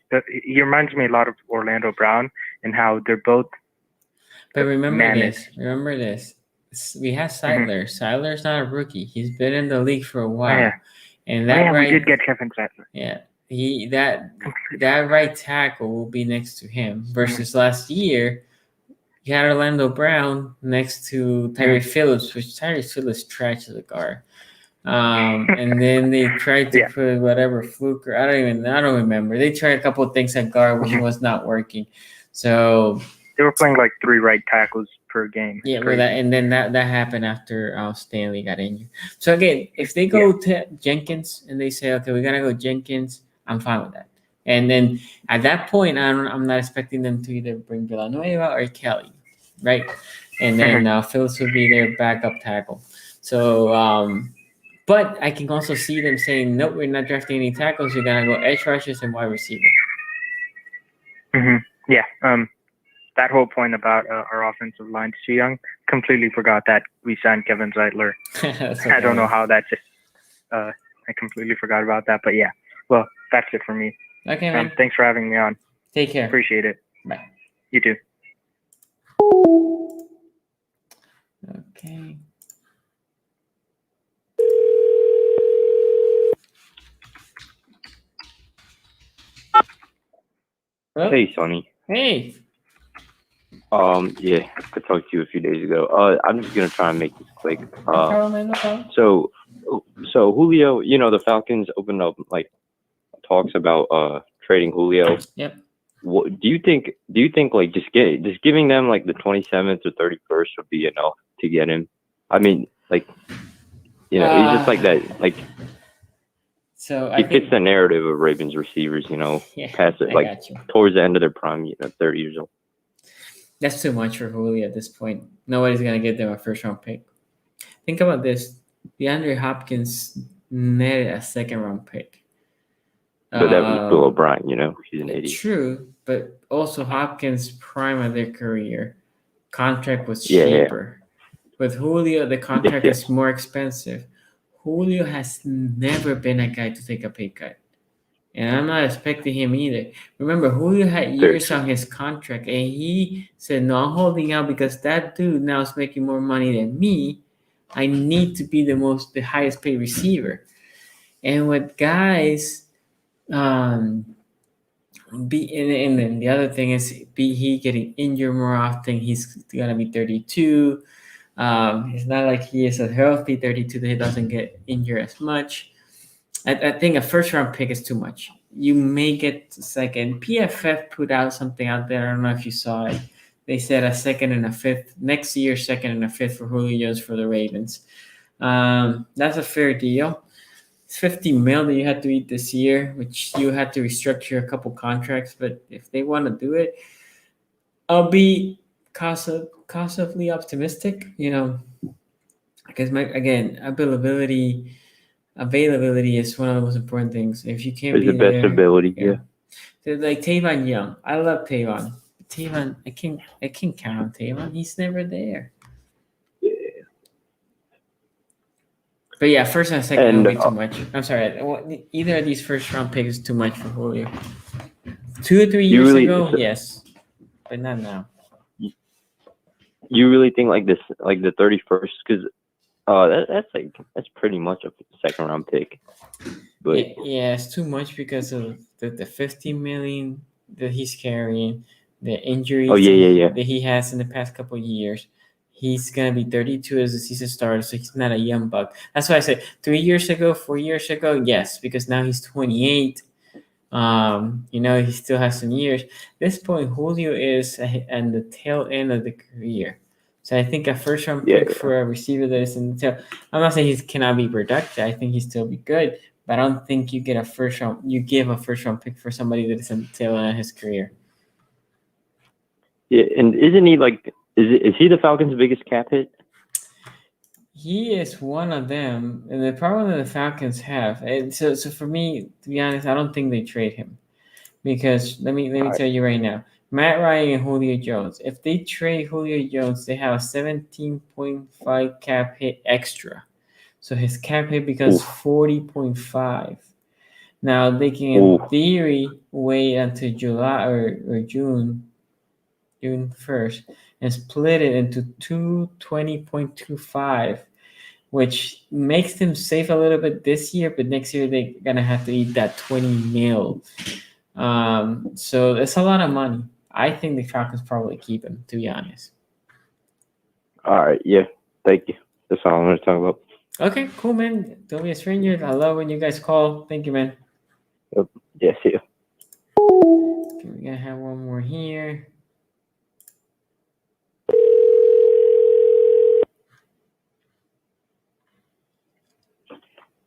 reminds me a lot of Orlando Brown and how they're both.
But remember this. We have Seidler. Seidler's not a rookie. He's been in the league for a while. And that
we did get Kevin Seidler.
Yeah. That right tackle will be next to him versus last year you had Orlando Brown next to Tyree Phillips, which Tyree Phillips trashed the guard. And then they tried to put whatever Fluker. I don't remember. They tried a couple of things at guard which was not working. So
they were playing like 3 right tackles per game.
Yeah, well, that happened after Stanley got injured. So again, if they go to Jenkins and they say, okay, we gotta go Jenkins, I'm fine with that. And then at that point, I'm not expecting them to either bring Villanueva or Kelly, right? And then Phillips would be their backup tackle. So, but I can also see them saying, nope, we're not drafting any tackles. We're gonna go edge rushers and wide receiver.
Yeah. That whole point about our offensive line too young, completely forgot that we signed Kevin Zeitler. Okay. I don't know how that just. I completely forgot about that, but yeah. Well, that's it for me.
Okay, man.
Thanks for having me on.
Take care.
Appreciate it.
Bye.
You too.
Okay. Hello?
Hey, Sonny.
Hey.
Yeah, I talked to you a few days ago. I'm just gonna try and make this quick.
No problem, man. No problem.
So Julio, the Falcons opened up like talks about trading Julio.
Yep.
What do you think? Do you think like just giving them like the 27th or 31st would be enough to get him? I mean, like, he's just like that. Like
So
he fits the narrative of Ravens receivers.
Yeah,
past it,
I
like
got you.
towards the end of their prime, 30 years old.
That's too much for Julio at this point. Nobody's gonna give them a first round pick. Think about this: DeAndre Hopkins netted a second round pick.
But that was Bill O'Brien. He's an idiot.
True, but also Hopkins' prime of their career contract was
Yeah.
cheaper. With Julio, the contract is more expensive. Julio has never been a guy to take a pay cut. And I'm not expecting him either. Remember, Julio had years on his contract, and he said, "No, I'm holding out because that dude now is making more money than me. I need to be the highest paid receiver." And with guys, and then the other thing is, he getting injured more often. He's gonna be 32. It's not like he is a healthy 32 that he doesn't get injured as much. I think a first round pick is too much. You may get second. PFF put out something out there. I don't know if you saw it. They said a second and a fifth next year, second and a fifth for Julio Jones for the Ravens. That's a fair deal. It's $50 million that you had to eat this year, which you had to restructure a couple contracts. But if they want to do it, I'll be cautiously optimistic. Because availability is one of the most important things. If you can't
It's
be
the
there,
best ability. Yeah.
So like Tavon Young, I love Tavon. Tavon, I can't count on Tavon. He's never there.
Yeah.
But yeah, first and second
And,
will be too much. I'm sorry. Either of these first round picks is too much for Julio. 2 or 3 years ago, yes, but not now.
You really think like this, like the 31st? Because that's pretty much a second round pick. But
yeah, it's too much because of the $50 million that he's carrying, the injuries that he has in the past couple of years. He's gonna be 32 as the season starts, so he's not a young buck. That's why I said 3 years ago, 4 years ago, yes, because now he's 28. He still has some years. At this point, Julio is at the tail end of the career. So I think a first round pick for a receiver that is in the tail. I'm not saying he cannot be productive. I think he still be good, but I don't think you give a first round pick for somebody that is in the tail end of his career.
Yeah, and isn't he like? Is he the Falcons' biggest cap hit?
He is one of them, and the problem that the Falcons have. And so for me, to be honest, I don't think they trade him, because let me tell you right now, Matt Ryan and Julio Jones. If they trade Julio Jones, they have a 17.5 cap hit extra, so his cap hit becomes 40.5. Now they can, in theory, wait until July or June 1st, and split it into 220.25, which makes them save a little bit this year, but next year they're gonna have to eat that 20 mil. So it's a lot of money. I think the Falcons probably keep him, to be honest.
All right, yeah, thank you. That's all I'm gonna talk about.
Okay, cool, man. Don't be a stranger. I love when you guys call. Thank you, man.
Yep. Yeah, see you.
Okay, we're gonna have one more here.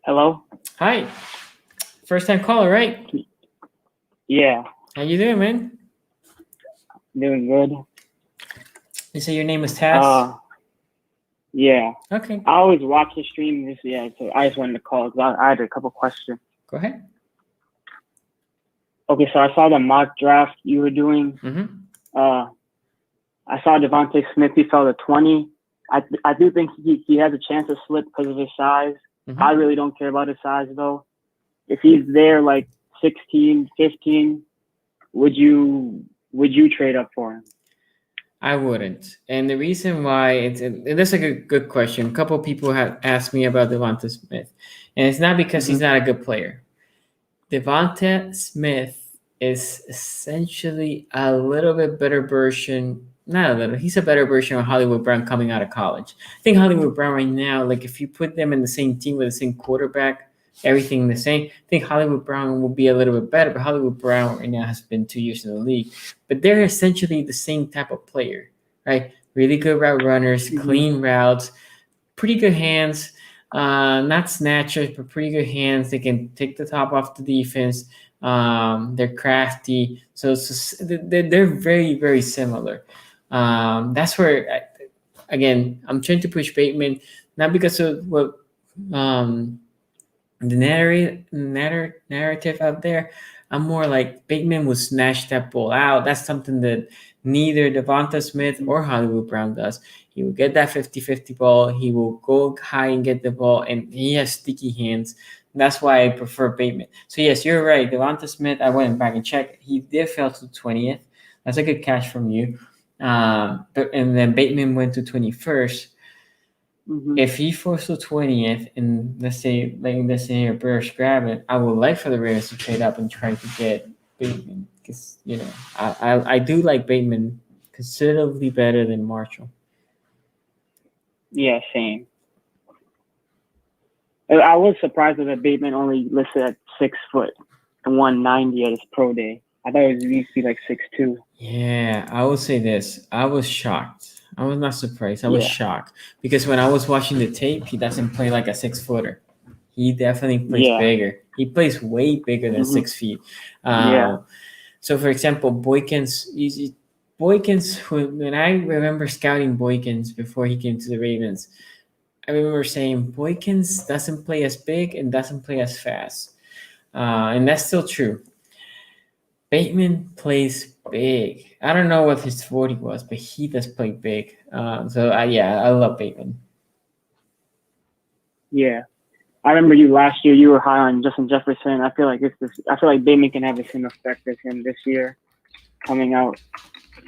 Hello?
Hi. First time caller, right?
Yeah,
How you doing, man?
doing good.
You say your name is Taz?
Yeah.
Okay,
I always watch the stream. So I just wanted to call because I had a couple questions.
go ahead.
Okay, so I saw the mock draft you were doing.
Mm-hmm.
I saw Devontae Smith. He fell to 20. I do think he has a chance to slip because of his size.
Mm-hmm.
I really don't care about his size, though. If he's there like 16, 15, would you trade up for him?
I wouldn't. And the reason why and that's a good question. A couple of people have asked me about Devonta Smith. And it's not because he's not a good player. Devonta Smith is essentially a little bit better version. Not a little. He's a better version of Hollywood Brown coming out of college. I think Hollywood Brown right now, like if you put them in the same team with the same quarterback, everything the same, I think Hollywood Brown will be a little bit better. But Hollywood Brown right now has been 2 years in the league. But they're essentially the same type of player, right? Really good route runners, clean routes, pretty good hands. Not snatchers, but pretty good hands. They can take the top off the defense. They're crafty. So they're very, very similar. That's where, again, I'm trying to push Bateman, not because of what the narrative out there. I'm more like Bateman will snatch that ball out. That's something that neither Devonta Smith or Hollywood Brown does. He will get that 50-50 ball. He will go high and get the ball, and he has sticky hands. That's why I prefer Bateman. So, yes, you're right. Devonta Smith, I went back and checked. He did fell to 20th. That's a good catch from you. And then Bateman went to 21st. If he falls to 20th, and let's say your Bears grab it, I would like for the Ravens to trade up and try to get Bateman, because I do like Bateman considerably better than Marshall.
Yeah, same. I was surprised that Bateman only listed at 6 foot and 190 at his pro day. I thought it used to be like 6'2".
Yeah, I will say this. I was shocked. I was not surprised. I was shocked because when I was watching the tape, he doesn't play like a 6-footer. He definitely plays bigger. He plays way bigger than 6 feet. So, for example, Boykins, when I remember scouting Boykins before he came to the Ravens, I remember saying Boykins doesn't play as big and doesn't play as fast. And that's still true. Bateman plays big. I don't know what his 40 was, but he does play big. I love Bateman.
Yeah. I remember you last year, you were high on Justin Jefferson. I feel like Bateman can have the same effect as him this year coming out.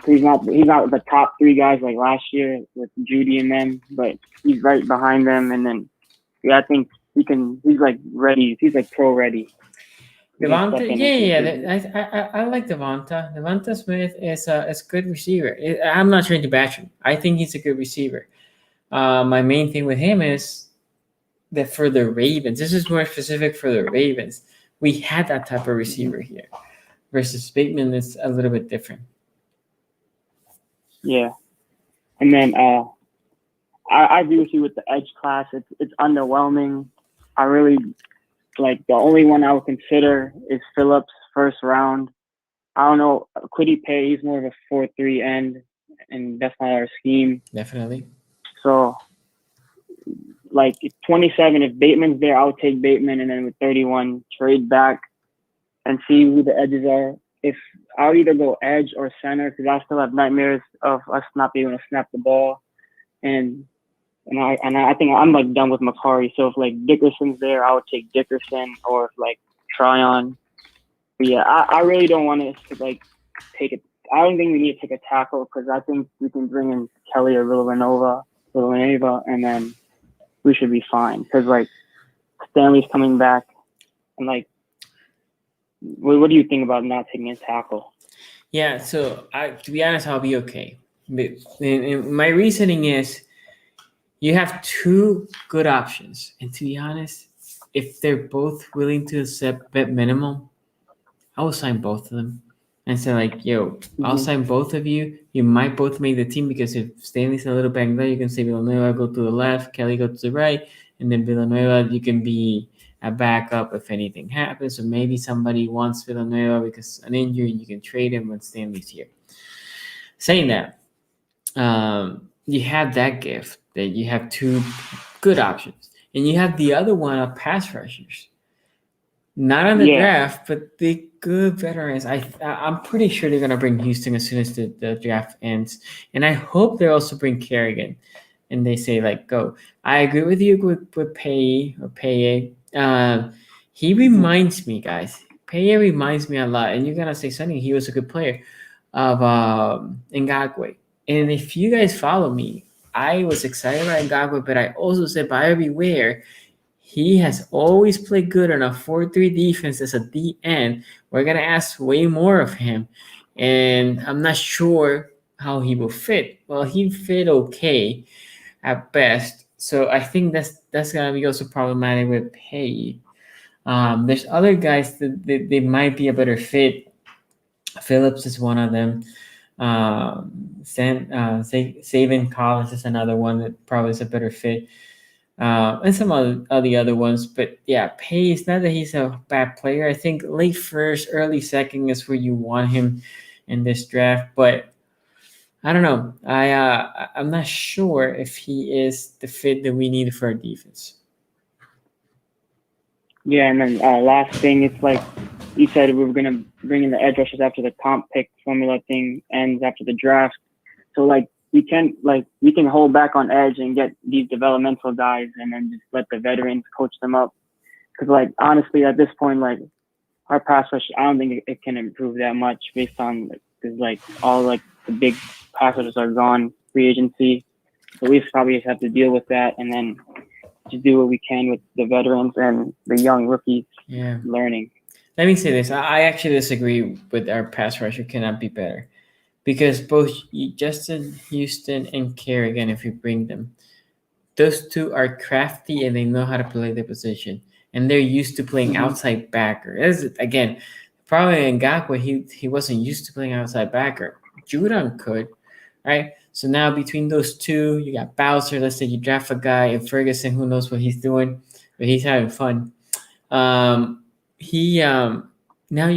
He's not the top 3 guys like last year with Judy and them, but he's right behind them. And then, I think he's like ready. He's like pro ready.
Devonta, I like Devonta. Devonta Smith is a good receiver. I'm not trying to bash him. I think he's a good receiver. My main thing with him is that for the Ravens, this is more specific for the Ravens. We had that type of receiver here, versus Bateman is a little bit different.
Yeah, and then I agree with you with the edge class. It's underwhelming. I really. Like, the only one I would consider is Phillips, first round. I don't know. Kwity Paye, he's more of a 4-3 end, and that's not our scheme.
Definitely.
So, like, 27, if Bateman's there, I'll take Bateman, and then with 31, trade back and see who the edges are. If I'll either go edge or center, because I still have nightmares of us not being able to snap the ball. And I think I'm like done with Macari. So if like Dickerson's there, I would take Dickerson, or if like Tryon. But yeah, I really don't want us to like take it. I don't think we need to take a tackle, because I think we can bring in Kelly or Villanueva, and then we should be fine. Because like Stanley's coming back, and like, what do you think about not taking a tackle?
Yeah, so to be honest, I'll be okay. And my reasoning is, you have 2 good options, and to be honest, if they're both willing to accept bet minimum, I will sign both of them and say like, "Yo, I'll sign both of you. You might both make the team, because if Stanley's a little banged up, you can say Villanueva go to the left, Kelly go to the right, and then Villanueva, you can be a backup if anything happens, or maybe somebody wants Villanueva because an injury, you can trade him when Stanley's here." Saying that, you have that gift that you have 2 good options, and you have the other one of pass rushers. Not on the draft, but the good veterans. I'm pretty sure they're gonna bring Houston as soon as the draft ends, and I hope they also bring Kerrigan, and they say like, go. I agree with you with Paye. He reminds me, guys. Paye reminds me a lot, and you're gonna say something. He was a good player of Ngakoue. And if you guys follow me, I was excited about Ngakoue, but I also said by everywhere he has always played good on a 4-3 defense as a DN. We're gonna ask way more of him, and I'm not sure how he will fit. Well, he fit okay at best, so I think that's gonna be also problematic with pay. There's other guys that they might be a better fit. Phillips is one of them. Savin Collins is another one that probably is a better fit. And some of the other ones. But yeah, Pay is not that he's a bad player. I think late first, early second is where you want him in this draft. But I don't know. I'm not sure if he is the fit that we need for our defense.
Yeah, and then last thing, it's like you said, we were gonna bring in the edge rushers after the comp pick formula thing ends after the draft. So like we can hold back on edge and get these developmental guys, and then just let the veterans coach them up. Because like honestly, at this point, like our pass rush, I don't think it can improve that much based on because like all like the big pass rushers are gone free agency. So we probably just have to deal with that, and then just do what we can with the veterans and the young rookies learning.
Let me say this. I actually disagree with our pass rusher cannot be better. Because both Justin Houston and Kerrigan, if you bring them, those two are crafty and they know how to play the position. And they're used to playing outside backer. Again, probably in Ngakwe, he wasn't used to playing outside backer. Judon could, right? So now between those two, you got Bowser. Let's say you draft a guy, and Ferguson, who knows what he's doing, but he's having fun. Now you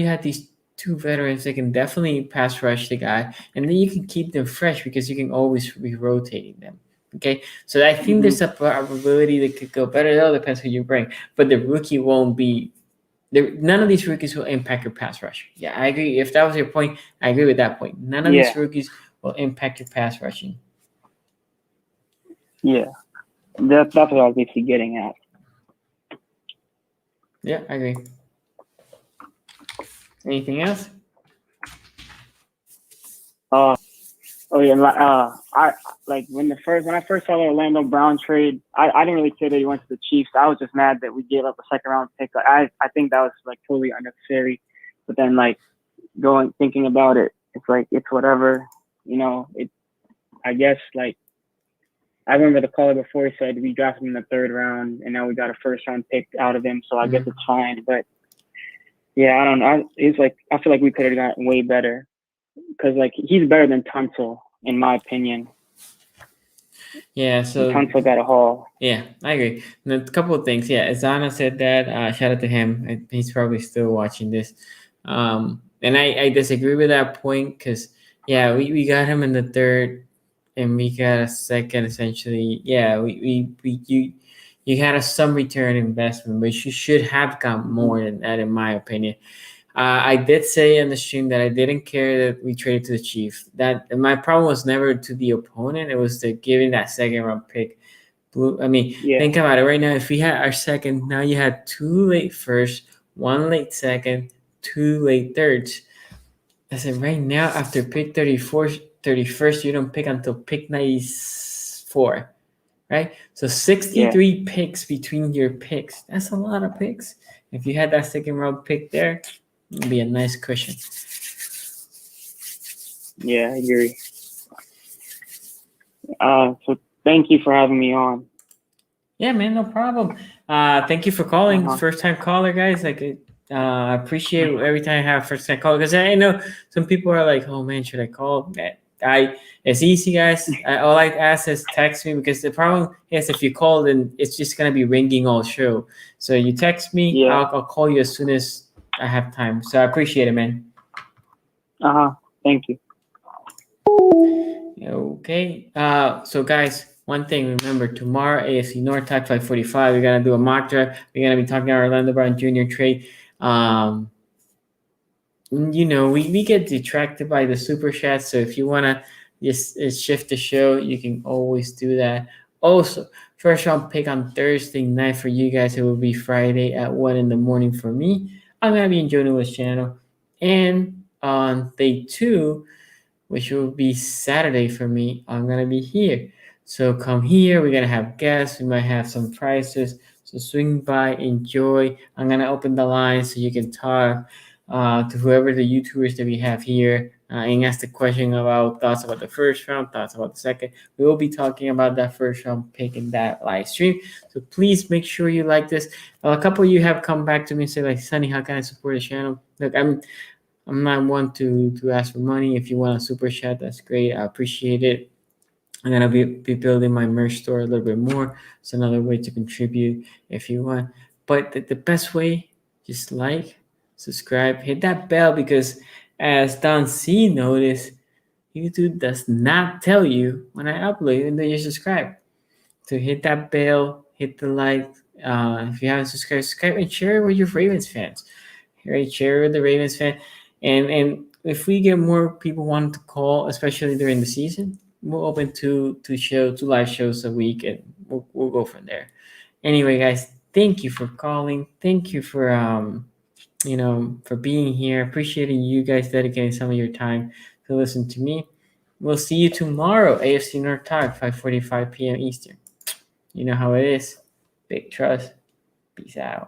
have these two veterans that can definitely pass rush the guy, and then you can keep them fresh because you can always be rotating them. Okay, so I think there's a probability that could go better. It all depends who you bring, but the rookie won't be. None of these rookies will impact your pass rush. Yeah, I agree. If that was your point, I agree with that point. None of these rookies will impact your pass rushing.
Yeah, that's what I was basically getting at.
Yeah, I agree. Anything else?
I like when I first saw the Orlando Brown trade, I didn't really care that he went to the Chiefs. I was just mad that we gave up a second round pick. Like, I think that was like totally unnecessary. But then like thinking about it, it's like it's whatever, you know. I guess like I remember the caller before he said we drafted him in the third round and now we got a first round pick out of him, so I guess it's fine. But yeah, I don't know. It's like I feel like we could have gotten way better because like he's better than Tunsil in my opinion.
Yeah, so
Tunsil got a haul.
Yeah, I agree. And a couple of things. Yeah, Azana said that. Shout out to him. He's probably still watching this. And I disagree with that point because yeah, we got him in the third, and we got a second essentially. Yeah, you had some return investment, but you should have got more than that, in my opinion. I did say in the stream that I didn't care that we traded to the Chiefs. That my problem was never to the opponent; it was to giving that second round pick. Think about it right now. If we had our second, now you had 2 late first, 1 late second, 2 late thirds. I said right now after pick 31st, you don't pick until pick 94. Right? So 63 picks between your picks. That's a lot of picks. If you had that second round pick there, it'd be a nice cushion.
Yeah, I agree. So thank you for having me on.
Yeah, man, no problem. Thank you for calling. First time caller, guys. I appreciate every time I have first time caller because I know some people are like, oh man, should I call? It's easy, guys. All I ask is text me because the problem is if you call, then it's just gonna be ringing all show. So you text me, I'll call you as soon as I have time. So I appreciate it, man.
Thank you.
Okay. So guys, one thing, remember tomorrow AFC North Talk 545. We're gonna do a mock draft. We're gonna be talking about Orlando Brown Jr. trade. We get detracted by the super chat, so if you want to just shift the show, you can always do that. Also, first round pick on Thursday night for you guys. It will be Friday at 1 a.m. for me. I'm going to be in Joe Newell's channel. And on day 2, which will be Saturday for me, I'm going to be here. So come here. We're going to have guests. We might have some prizes. So swing by, enjoy. I'm gonna open the line so you can talk to whoever the YouTubers that we have here and ask the question about thoughts about the first round, thoughts about the second. We will be talking about that first round pick in that live stream. So please make sure you like this. A couple of you have come back to me and say like, Sonny, how can I support the channel? Look, I'm not one to ask for money. If you want a super chat, that's great. I appreciate it. I'm gonna be building my merch store a little bit more. It's another way to contribute if you want. But the best way, just like, subscribe, hit that bell because as Don C noticed, YouTube does not tell you when I upload, even though you subscribe. So hit that bell, hit the like. If you haven't subscribed, subscribe and share it with your Ravens fans. Right, share it with the Ravens fan, and if we get more people wanting to call, especially during the season, we'll open two live shows a week, and we'll go from there. Anyway, guys, thank you for calling. Thank you for for being here. Appreciating you guys dedicating some of your time to listen to me. We'll see you tomorrow, AFC North Talk, 5:45 p.m. Eastern. You know how it is. Big trust. Peace out.